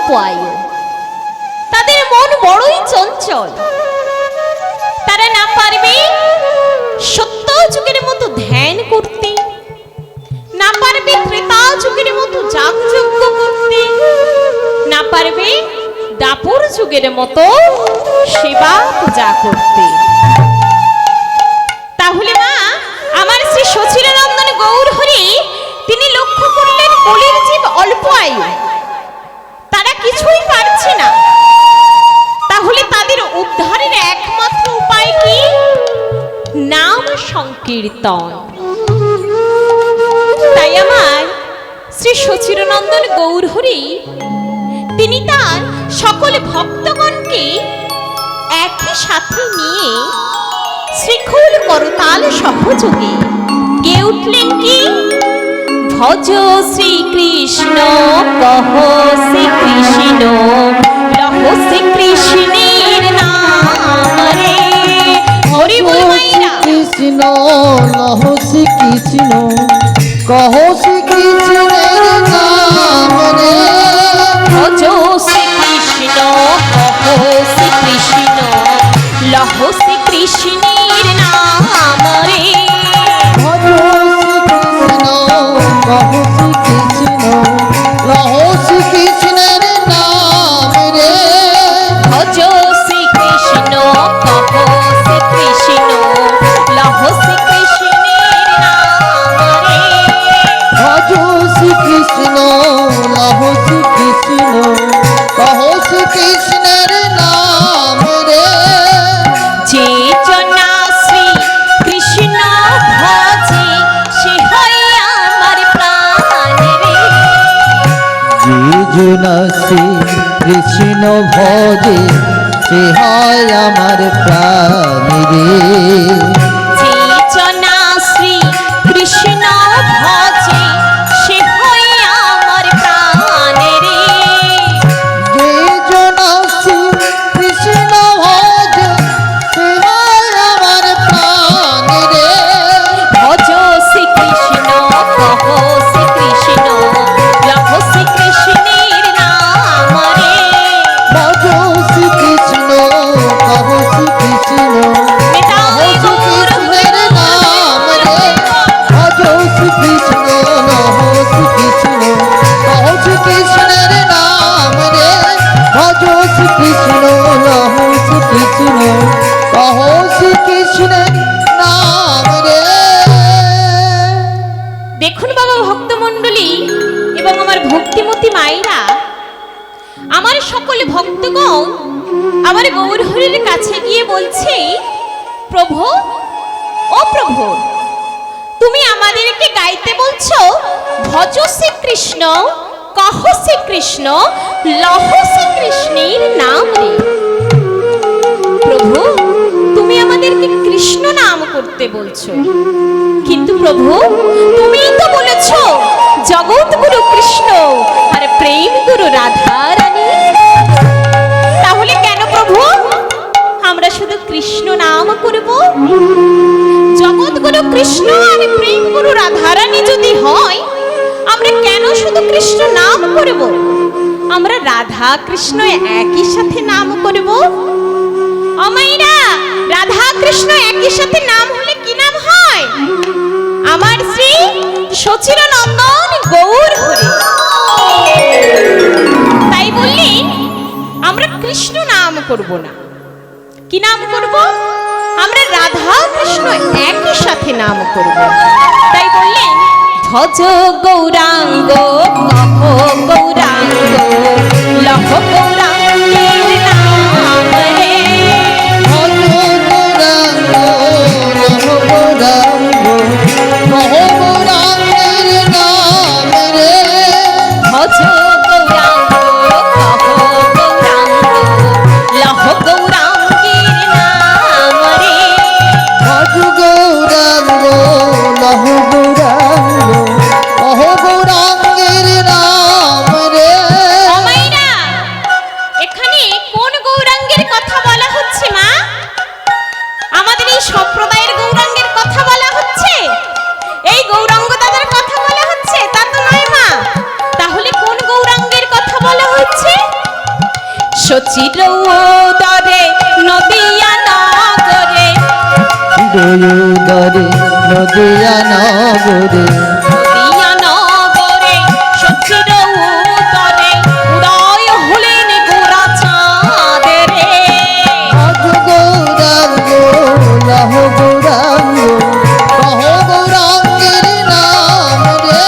অল্প আয়ু, তাদের মন বড়ই চঞ্চল। তারা না পারবে সত্য যুগের মতো ধ্যান করতে, না পারবে ত্রেতা যুগের মতো যাগযজ্ঞ করতে, না পারবে দাপর যুগের মতো সেবা পূজা করতে। তাহলে মা, আমার শ্রী সচিরানন্দন গৌরহরি তিনি লক্ষ্য করলেন কলির জীব অল্প আয়ু, তারা কিছুই পারছে না। তাহলে তাদের উদ্ধারের একমাত্র উপায় কি? নাম সংকীর্তন। তাই আমার শ্রী সচিরানন্দন গৌরহরি তিনি তার সকল ভক্তগণকে একই সাথে নিয়ে শ্রীখোল করতাল সহযোগে গেয়ে উঠলেন কি? ভজ শ্রীকৃষ্ণ কহ শ্রীকৃষ্ণ লহ শ্রীকৃষ্ণের নাম রে। হরি বল মাইরা। কৃষ্ণ লহ শ্রীকৃষ্ণ কহ শ্রীকৃষ্ণের নাম রে। ভজ শ্রীকৃষ্ণ কহ শ্রীকৃষ্ণ লহ শ্রীকৃষ্ণের নাম রে। ভজ শ্রীকৃষ্ণ কহ শ্রীকৃষ্ণ লহ শ্রীকৃষ্ণের নাম রে। ভজ শ্রীকৃষ্ণ কহ শ্রীকৃষ্ণ লহ শ্রীকৃষ্ণের নাম রে। ভজ শ্রীকৃষ্ণ লহ শ্রীকৃষ্ণ কহ শ্রীকৃষ্ণের নাম রে। যে জনা শ্রী কৃষ্ণ ভজে সে হয় আমার প্রাণ রে। যে জনা শ্রী কৃষ্ণ ভজে সে হয় আমার প্রাণ রে। যে জনা শ্রী কৃষ্ণ ভজে সে হয় আমার প্রাণ রে। যে জনা শ্রী কৃষ্ণ ভজে সে হয় আমার প্রাণ রে। ভজ শ্রীকৃষ্ণ কহ শ্রীকৃষ্ণ লহ শ্রীকৃষ্ণের নাম রে। ভজ শ্রীকৃষ্ণ কহ শ্রীকৃষ্ণ নিতাই গৌর কৃষ্ণের নাম রে। ভজ শ্রীকৃষ্ণ লহ শ্রীকৃষ্ণ কহ শ্রীকৃষ্ণের নাম রে। ভজ শ্রীকৃষ্ণ লহ শ্রীকৃষ্ণ কহ শ্রীকৃষ্ণের নাম রে। দেখুন বাবা ভক্তমণ্ডলী এবং আমার ভক্তিমতী মায়েরা, আমার সকল ভক্তগণ আমার গৌরহরির কাছে গিয়ে বলছে, প্রভু, ও প্রভু, তুমি আমাদেরকে গাইতে বলছো ভজ শ্রীকৃষ্ণ কহ শ্রীকৃষ্ণ লহ শ্রীকৃষ্ণের নাম রে। প্রভু, তুমি আমাদেরকে কৃষ্ণ নাম করতে বলছো, কিন্তু প্রভু তুমিই তো বলেছো জগৎগুরু কৃষ্ণ আর প্রেম গুরু রাধা রানী। তাহলে কেন প্রভু আমরা শুধু কৃষ্ণ নাম করব? জগৎগুরু কৃষ্ণ আর প্রেম গুরু রাধা রানী যদি হয়, আমরা কেন শুধু কৃষ্ণ নাম করব? আমরা রাধা কৃষ্ণ একই সাথে নাম করব। অমাইরা, রাধা কৃষ্ণ একই সাথে নাম হলে কি নাম হয়? আমার শ্রী সচিরানন্দন গৌরহরি। তাই বললেন আমরা কৃষ্ণ নাম করব না, কি নাম করব? আমরা রাধা কৃষ্ণ একই সাথে নাম করব। তাই বললেন ভজ গৌরাঙ্গ কহ গৌরাঙ্গ লহ গৌরাঙ্গের নাম রে। ভজ গৌরাঙ্গ লহ গৌরাঙ্গ কহ গৌরাঙ্গের নাম রে। ভজ গৌরাঙ্গ কহ গৌরাঙ্গ লহ গৌরাঙ্গের নাম রে। ভজ গৌরাঙ্গ লহ গৌরাঙ্গ কহ গৌরাঙ্গের সচির উদরে নদিয়া নগরে দয়ুদরে নদিয়া নগরে নদিয়া নগরে সচির উদরে উদয় হলেন গোরা চাঁদের ভজ গৌরাঙ্গ লহ গৌরাঙ্গ কহ গৌরাঙ্গের নাম রে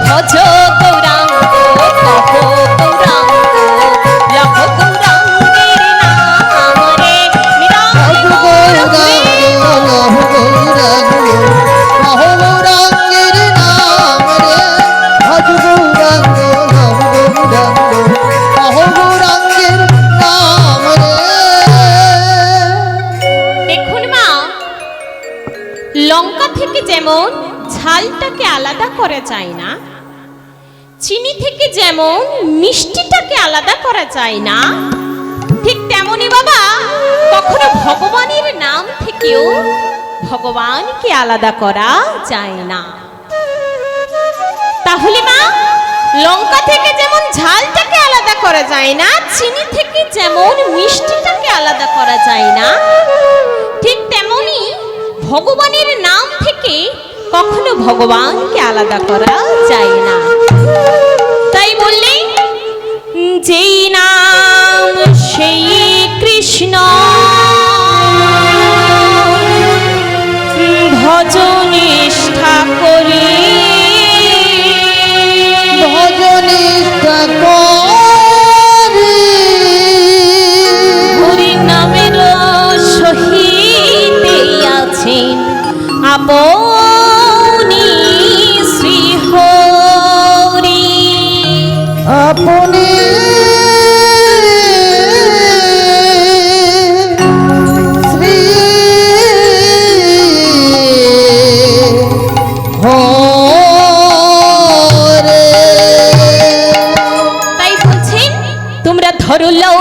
ভজ গৌরাঙ্গ কহ গৌরাঙ্গ লহ গৌরাঙ্গের নাম রে ভজ গৌরাঙ্গ লহ গৌরাঙ্গ কহ গৌরাঙ্গের নাম রে ভজ গৌরাঙ্গ লহ গৌরাঙ্গ কহ গৌরাঙ্গের নাম রে দেখুন মা, লঙ্কা থেকে যেমন ঝালটাকে আলাদা করা যায় না, চিনি থেকে যেমন মিষ্টিটাকে আলাদা করা যায় না, ঠিক তেমনি বাবা কখনো ভগবানের নাম থেকেও ভগবানকে আলাদা করা যায় না। তাহলে মা, লঙ্কা থেকে যেমন ঝালটাকে আলাদা করা যায় না, চিনি থেকে যেমন মিষ্টিটাকে আলাদা করা যায় না, ঠিক তেমনি ভগবানের নাম থেকে কখনো ভগবানকে আলাদা করা যায় না। তাই বললে যেই নাম সেই কৃষ্ণ ভজনিষ্ঠা করি ভজনিষ্ঠা করি হরি নামের সহিত আছেন আপনি শ্রী হরি। আপনি শ্রী হরে তাই বলছেন তোমরা ধরো লও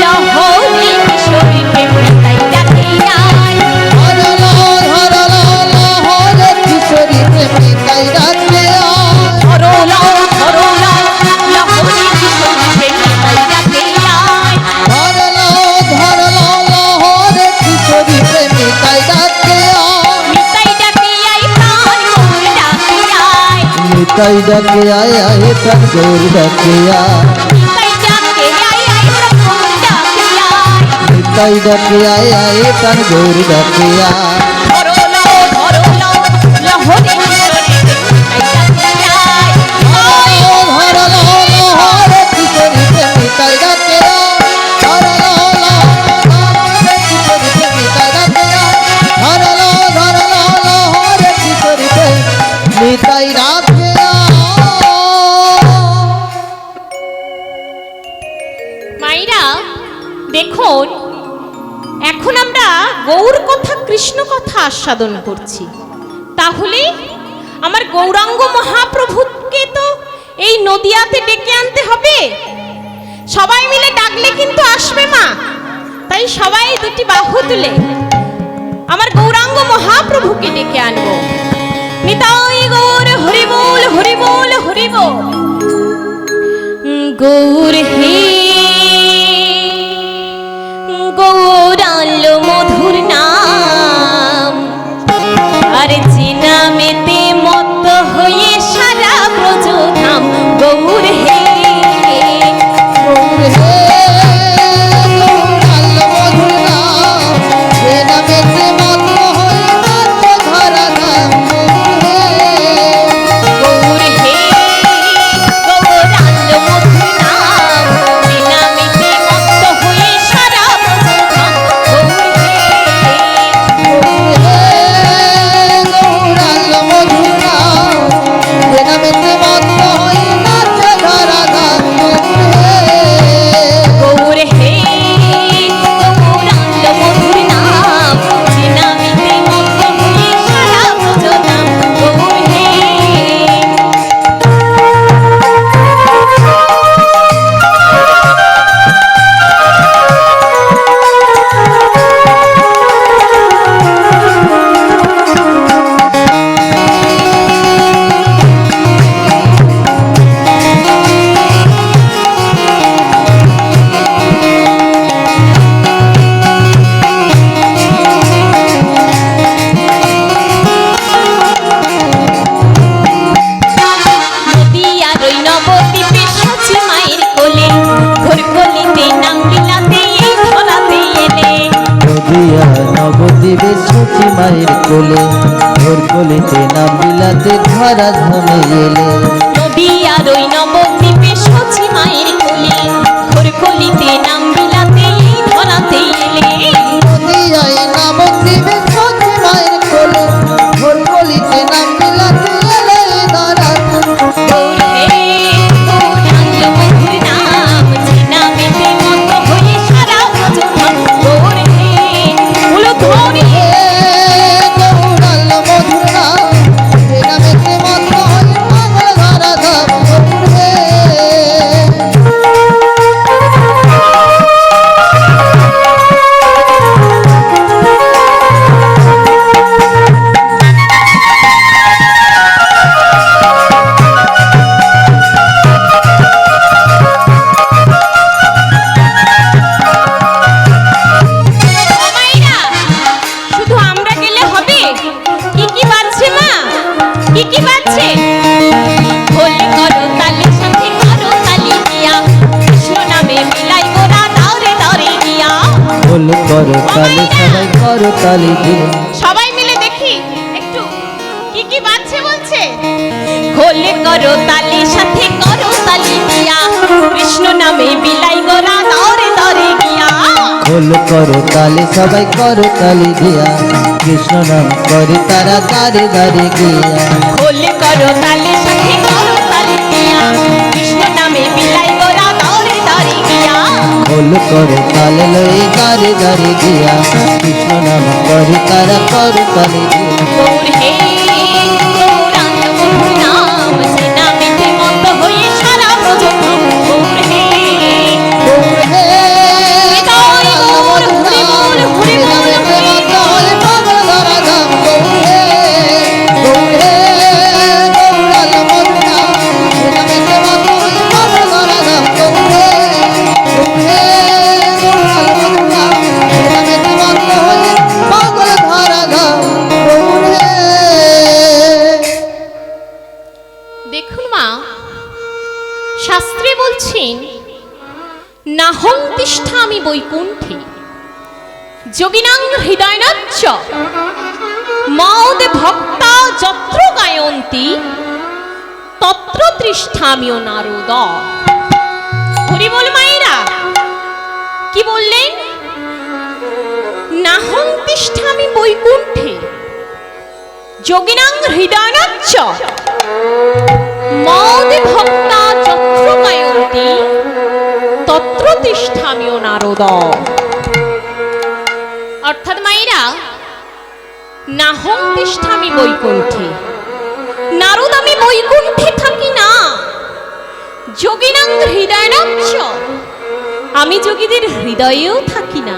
লহরি কিশোরী প্রেমে তাই ডাকে আয়। হরলা হরলা হরে কিশোরী প্রেমে তাই রাখতে ধরো লও লহরি কিশোরী প্রেমে তাই ডাকে আয়। ধরলা ধরলা হরে কিশোরী প্রেমে তাই রাখতে নিতাই ডাকে আয় প্রাণ মোর ডাকে আয়। নিতাই ডাকে আয় আয় তার গৌর ডাকে নিতাই ডাকে আয় আয় প্রাণ ডাকে আয়। নিতাই ডাকে আয় তার গৌর ডাকে ধরো লও লহরি কিশোরী প্রেমে তাই ডাকে আয়। ধরলা হরে কিশোরী প্রেমে তাই ডাকে ধরলা হরে কিশোরী প্রেমে তাই ডাকে ধরলা হরে কিশোরী প্রেমে তাই ডাকে মাইরা দেখুন, এখন আমরা গৌর কথা কৃষ্ণ কথা আস্বাদন করছি, তাহলে আমার গৌরাঙ্গ মহাপ্রভুকে তো এই নদিয়াতে ডেকে আনতে হবে। সবাই মিলে ডাকলে কিন্তু আসবে মা, তাই সবাই দুটি বাহু তুলে আমার গৌরাঙ্গ মহাপ্রভুকে ডেকে আনবো। নিতাই গৌর হরিবোল হরিবোল হরিবোল। গৌর হে গৌরাল মধুর নাম, আর যে নামেতে মত হয়ে সারা ব্রজধাম। গৌর হে গৌর হে গৌরাল মধুর নাম যে নামেতে মত্ত হই ধরা নাম গৌর হে গৌরাল মধুর নাম, মায়ের কোলে ওর কোলেতে নাম বিলাতে ধরা ধামে এলে নদী আর ওই নবদ্বীপে সচি মায়ের কোলে ঘোর কলিতে নাম বিলাতে এই ধরাতে এলে নদিয়ায় নবদ্বীপে সচি মায়ের কোলে ওর কোলেতে নাম বিলাতে এলে ধরা গৌর হে গৌর আনলো মধুর নাম যে নামেতে মত হয়ে সারা ব্রজধাম গৌর হে বলো ধরি গৌরাল মধুরা যে নামেতে মত হয়ে পাগল ধরা ধাম হে মায়েরা শুধু আমরা গেলে হবে কি কি বাজছে মা কি কি বাজছে ঢোল করো তালে সাথে করো তালি দিয়া কৃষ্ণ নামে মিলাই গোরা দাওরে দাওরে গিয়া বল করো তালে সবাই করো তালি দিয়ে সবাই মিলে দেখি একটু কি কি বাজছে বলছে ঢোল করো তালে সাথে করো তালি দিয়া কৃষ্ণ নামে মিলাই গোরা দাওরে দাওরে গিয়া বল করো তালে সবাই করো তালি দিয়া কৃষ্ণ নাম করে তারা দারে দারে গিয়া ঢোল করো তালে সাথে করো তালি দিয়া কৃষ্ণ নামে মিলাই গোরা দাওরে দাওরে গিয়া বল করো তালে লয়ে দারে দারে গিয়া কৃষ্ণ নাম করে তারা করো তালি দিয়া গৌর হে গৌরাঙ্গ মধুর নাম যে নামেতে মত হয়ে সারা ব্রজধাম গৌর হে গৌর হে নিতাই গৌর হরি বল হরি বল হরি বল পাগল ধরা ধাম গৌর হে গৌরাল মধুরা যে নামেতে মত হয়ে পাগল ধরা ধাম গৌর হে গৌরাল মধুরা যে নামেতে মত হয়ে পাগল ধরা ধাম গৌর হে। দেখুন মা শাস্ত্রে বলছেন নাহং তিষ্ঠামি বৈকুণ্ঠে যোগিনাং হৃদয়নাচ্চ মদ ভক্তা যত্র গায়ন্তি তত্র তিষ্ঠামিও নারদ হরি বল মায়েরা কি বললেন নাহং তিষ্ঠামি বৈকুণ্ঠে যোগিনাং হৃদয়নাচ্চ মদ ভক্তা যত্র গায়ন্তি তত্র তিষ্ঠামিও নারদ অর্থাৎ মায়েরা নাহং তিষ্ঠামি বৈকুণ্ঠে নারদ আমি বৈকুণ্ঠে থাকি না যোগিনাং হৃদয়নাচ্চ আমি যোগীদের হৃদয়েও থাকি না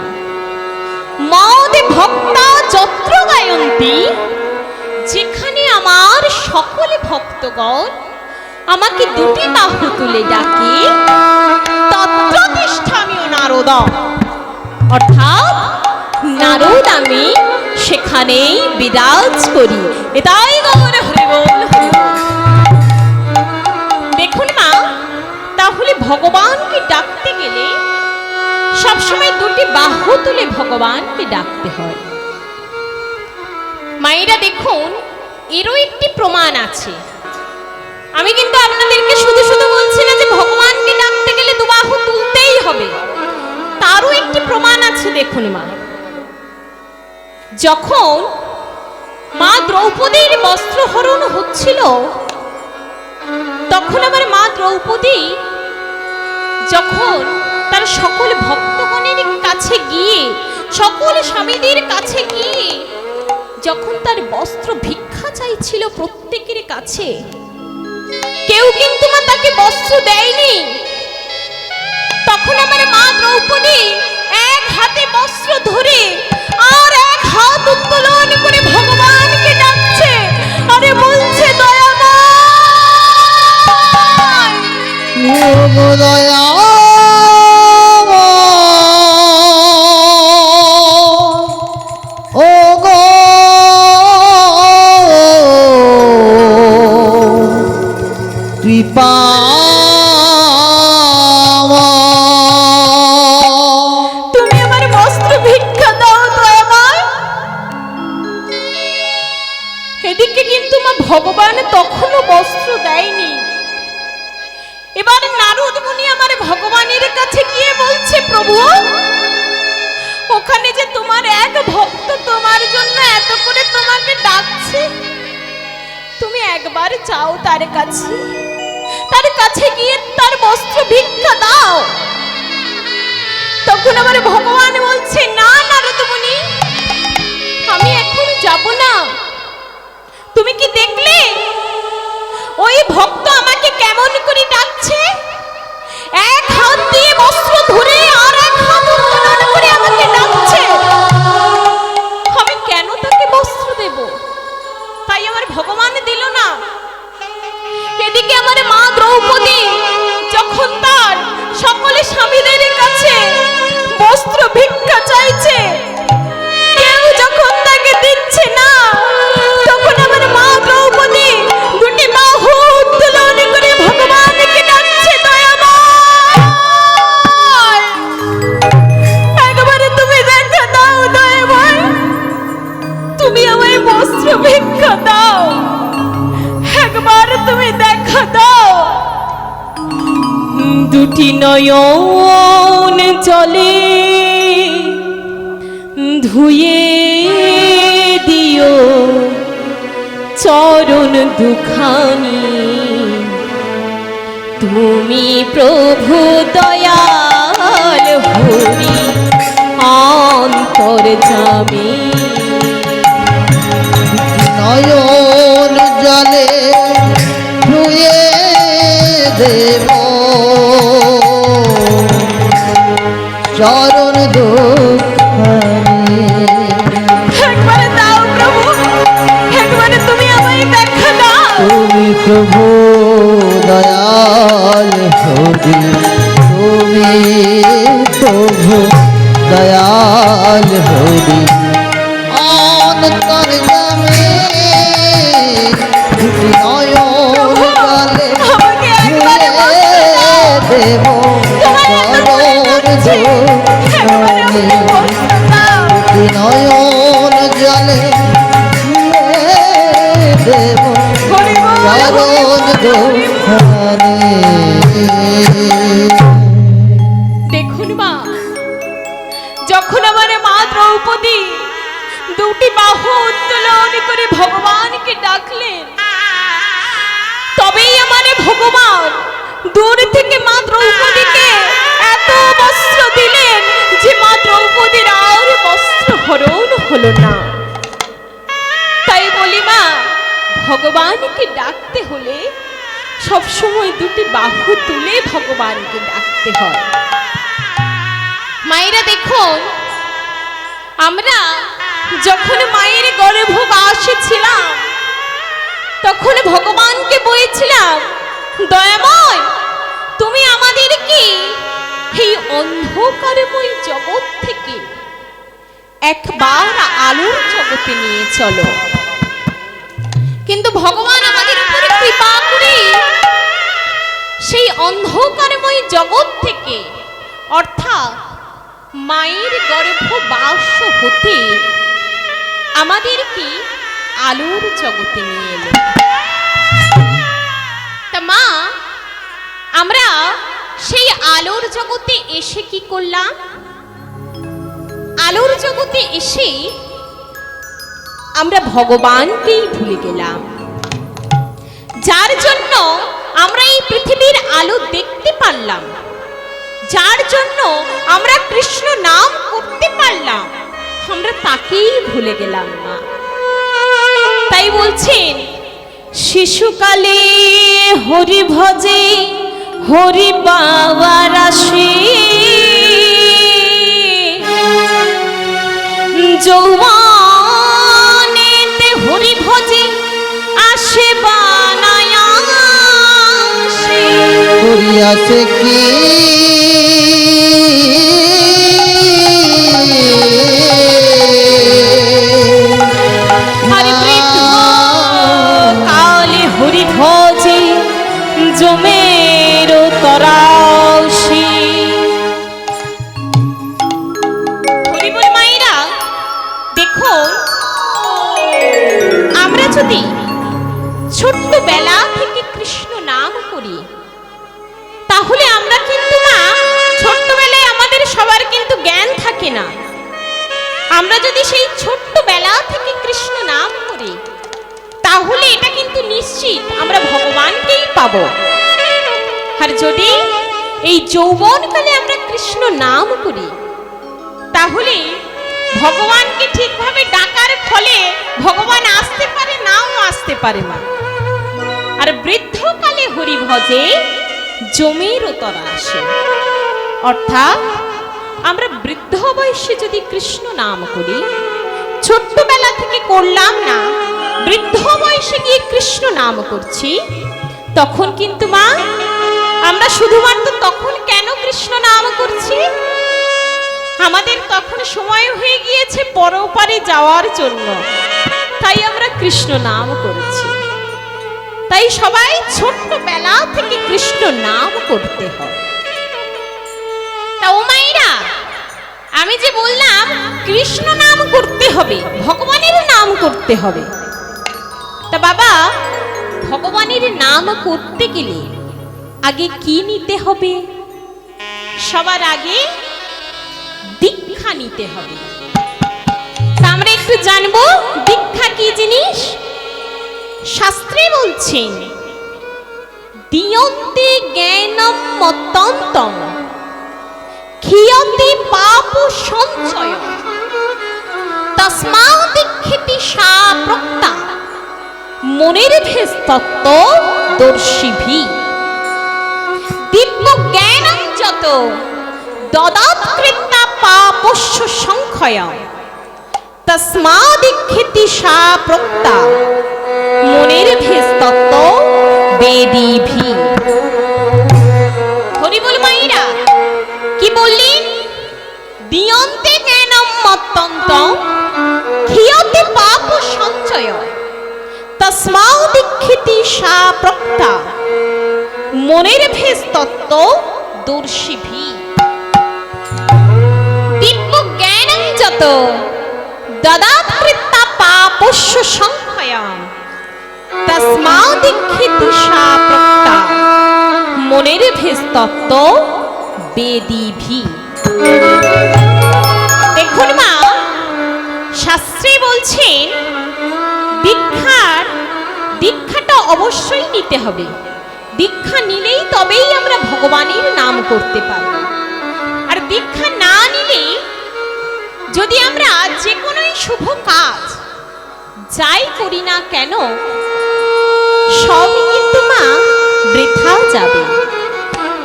মদ ভক্তা যত্র গায়ন্তি যেখানে আমার সকল ভক্তগণ আমাকে দুটি বাহু তুলে ডাকে তত্র তিষ্ঠামিও নারদ অর্থাৎ নারদ আমি সেখানেই বিরাজ করি এটাই গৌর হরি বল হরি বল। দেখুন মা তাহলে ভগবানকে ডাকতে গেলে সবসময় দুটি বাহু তুলে ভগবানকে ডাকতে হয় মায়েরা দেখুন এরও একটি প্রমাণ আছে আমি কিন্তু আপনাদেরকে শুধু শুধু বলছি না যে ভগবানকে ডাকতে গেলে দুবাহু তুলতেই হবে তারও একটি প্রমাণ আছে দেখুন মা যখন মা দ্রৌপদীর বস্ত্রহরণ হচ্ছিল তখন আমার মা দ্রৌপদী যখন তার সকল ভক্তগণের কাছে গিয়ে সকল স্বামীদের কাছে গিয়ে যখন তার বস্ত্র ভিক্ষা চাইছিল প্রত্যেকের কাছে কেউ কিন্তু মা তাকে বস্ত্র দেয়নি তখন আমার মা দ্রৌপদী এক হাতে বস্ত্র ধরে আর এক হাত উত্তোলন করে ভগবানকে ডাকছে আরে বলছে দয়াময় দয়া ও গো কৃপা তুমি আমার বস্ত্র ভিক্ষা দাও দয়াময় প্রভু, ওখানে যে তোমার এক ভক্ত তোমার জন্য এত করে তোমাকে ডাকছে, তুমি একবার চাও তার কাছে গিয়ে তার বস্ত্র ভিক্ষা দাও। তখন আমার ভগবান বলছে, না নারদমুনি, আমি এখন যাব না। তুমি কি দেখলে ওই ভক্ত আমাকে কেমন করে ডাকছে? এক হাত দিয়ে বস্ত্র ধরে আর এক হাত উত্তোলন করে আমাকে ডাকছে। আমি কেন তাকে বস্ত্র দেব? তাই আমার ভগবান দিল না। এদিকে আমার মা দ্রৌপদী যখন তার সকলে স্বামীদের কাছে বস্ত্র ভিক্ষা চাইছে, কেউ যখন তাকে দিচ্ছে না, তখন আমার মা দ্রৌপদী দুটি বাহু উত্তোলন করে ভগবানকে ডাকছে, দয়াময়, একবারে তুমি দেখা দাও, দয়াময়, তুমি আমায় বস্ত্র ভিক্ষা দাও, একবার তুমি দেখা দাও। দুটি নয়ন জলে ধুয়ে দিও চরণ দুখানি, তুমি প্রভু দয়াল হরি অন্তর্যামী। নয়ন জলে ধুয়ে দেব চরণ দুখানি। একবারে দাও প্রভু, একবারে তুমি আমায় দেখা দাও। তুমি প্রভু দয়াল হরি, তুমি প্রভু দয়াল হরি অন্তর্যামী। দুটি নয়ন জলে আমাকে একবারে দেব চরণ দুখানি। দুটি নয়ন জলে দেব চরণ দুখানি। দেখুন মা, যখন আমার মা দ্রৌপদী দুটি বাহু উত্তোলন করে ভগবানকে ডাকলেন, তবেই আমার ভগবান দূর থেকে মা দ্রৌপদীকে এত বস্ত্র দিলেন যে মা দ্রৌপদীর আর বস্ত্র হরণ হলো না। তাই বলি মা, ভগবানকে ডাকতে হলে সবসময় দুটি বাহু তুলে ভগবানকে ডাকতে হয়। মায়েরা দেখুন, আমরা যখন মায়ের গর্ভবাসে ছিলাম, তখন ভগবানকে বলেছিলাম, দয়াময়, তুমি আমাদেরকে এই অন্ধকারময় জগৎ থেকে একবার আলোর জগতে নিয়ে চলো। কিন্তু ভগবান আমাদের উপরে কৃপা করে সেই অন্ধকারময় জগৎ থেকে, অর্থাৎ মায়ের গর্ভবাস হতে আমাদেরকে আলোর জগতে নিয়ে এলেন। তা মা, আমরা সেই আলোর জগতে এসে কি করলাম? আলোর জগতে এসে আমরা ভগবানকেই ভুলে গেলাম, যার জন্য আমরা এই পৃথিবীর আলো দেখতে পারলাম, যার জন্য আমরা কৃষ্ণ নাম করতে পারলাম, আমরা তাকেই ভুলে গেলাম না। তাই বলছেন, শিশুকালে হরি ভজে হরি পাওয়ার আসে, যৌবনেতে হরি ভজে আসে বানায়া আসে। করিয়াছে কি হরি বৃদ্ধ কালে হরি ভজে জমের তরাসি। হরি বল মায়েরা, দেখুন, আমরা যদি ছোট্টবেলা থেকে কৃষ্ণ নাম করি, তাহলে আমরা কিন্তু মা ছোট্টবেলায় আমাদের সবার নিশ্চিত আমরা ভগবানকেই পাবো। আর যদি এই যৌবনকালে আমরা কৃষ্ণ নাম করি, তাহলে ভগবানকে ঠিকভাবে ডাকার ফলে ভগবান আসতে পারে, নাও আসতে পারে না। আর বৃদ্ধকালে হরি ভজে জমের তরা আসে, অর্থাৎ আমরা বৃদ্ধ বয়সে যদি কৃষ্ণ নাম করি, ছোট্টবেলা থেকে করলাম না, বৃদ্ধ বয়সে গিয়ে কৃষ্ণ নাম করছি, তখন কিন্তু মা আমরা শুধুমাত্র তখন কেন কৃষ্ণ নাম করছি? আমাদের তখন সময় হয়ে গিয়েছে পরপারে যাওয়ার জন্য, তাই আমরা কৃষ্ণ নাম করেছি। তাই সবাই ছোট্টবেলা থেকে কৃষ্ণ নাম করতে হয়। তা ও মায়েরা, আমি যে বললাম কৃষ্ণ নাম করতে হবে, ভগবানের নাম করতে হবে, তা বাবা ভগবানের নাম করতে গেলে আগে কি নিতে হবে? সবার আগে দীক্ষা নিতে হবে। তা আমরা একটু জানবো দীক্ষা কি জিনিস। শাস্ত্রে বলছেন, দিয়ন্তে জ্ঞানম মতন্তম ক্ষীয়তে পাপ সঞ্চয় তস্মাৎ দীক্ষিতি সা প্রক্তা মনের ভেদ তত্ত্ব দর্শিভি। দিব্য জ্ঞানং যত দদাৎ কৃত্তা পাপস্য সংক্ষয়ম তস্মাৎ দীক্ষিতি সা প্রক্তা মনের ভেদ তত্ত্ব বেদিভি। হরি বল মাইরা, কি বললেন? দিয়ন্তে জ্ঞানম মত্তন্তম ক্ষীয়তে পাপ সঞ্চয় তস্মাৎ দীক্ষিতি সা প্রক্তা মনের ভেদ তত্ত্ব দর্শিভি। দিব্য জ্ঞানং যত দদাৎ কৃত্তা পাপস্য সংক্ষয়ম তস্মাৎ দীক্ষিতি সা প্রক্তা মনের ভেদ তত্ত্ব বেদিভি। দেখুন মা, শাস্ত্রে বলছেন দীক্ষাটা অবশ্যই নিতে হবে। দীক্ষা নিলেই তবেই আমরা ভগবানের নাম করতে পারব। আর দীক্ষা না নিলে যদি আমরা যে কোনো শুভ কাজ যাই করি না কেন, সবই কিন্তু মা বৃথা যাবে,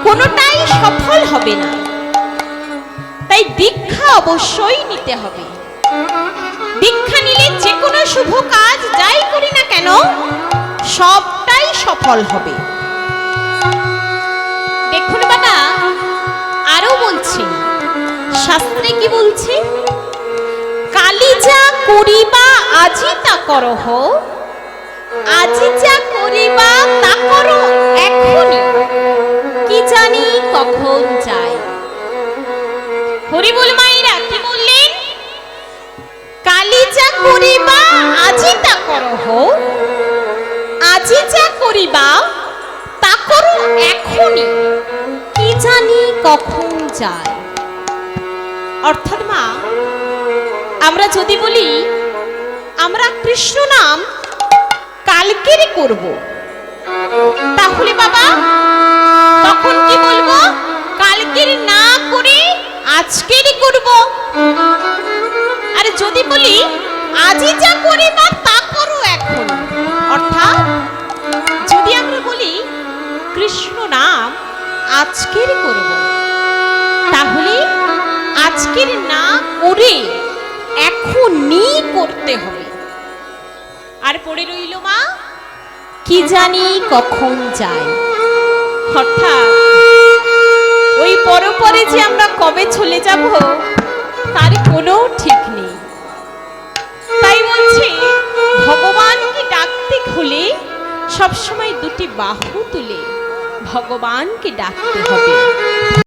কোনোটাই সফল হবে না। তাই দীক্ষা অবশ্যই নিতে হবে। দীক্ষা নিলে যে কোনো শুভ কাজ যাই করি না কেন সবটাই সফল হবে। দেখুন বাবা, আরো বলছি, শাস্ত্রে কি বলছে? কালি যা করিবা আজি তা করহ, আজি যা করিবা তা করো এখনি, কি জানি কখন যায়। হরি বল মাইরা, কি বললেন? কালি যা করিবা আজি তা করহ, আজি যা করিবা তা করো এখনি, কি জানি কখন যায়। অর্থাৎ মা, আমরা যদি বলি আমরা কৃষ্ণ নাম কালকেরই করব, তাহলে বাবা তখন কি বলবো? কালকের না করে আজকেরই করব। আর যদি বলি আজই যা করিবা তা করো এখন, অর্থাৎ যদি আমরা বলি কৃষ্ণ নাম আজকের করব, তাহলে আজকের না করে এখনই করতে হবে। আর পড়ে রইল মা, কি জানি কখন যায়। অর্থাৎ ওই পরপরে যে আমরা কবে চলে যাব তার কোনো ঠিক নেই। তাই বলছে ভগবানকে ডাকতে হলে সবসময় দুটি বাহু তুলে ভগবানকে ডাকতে হবে।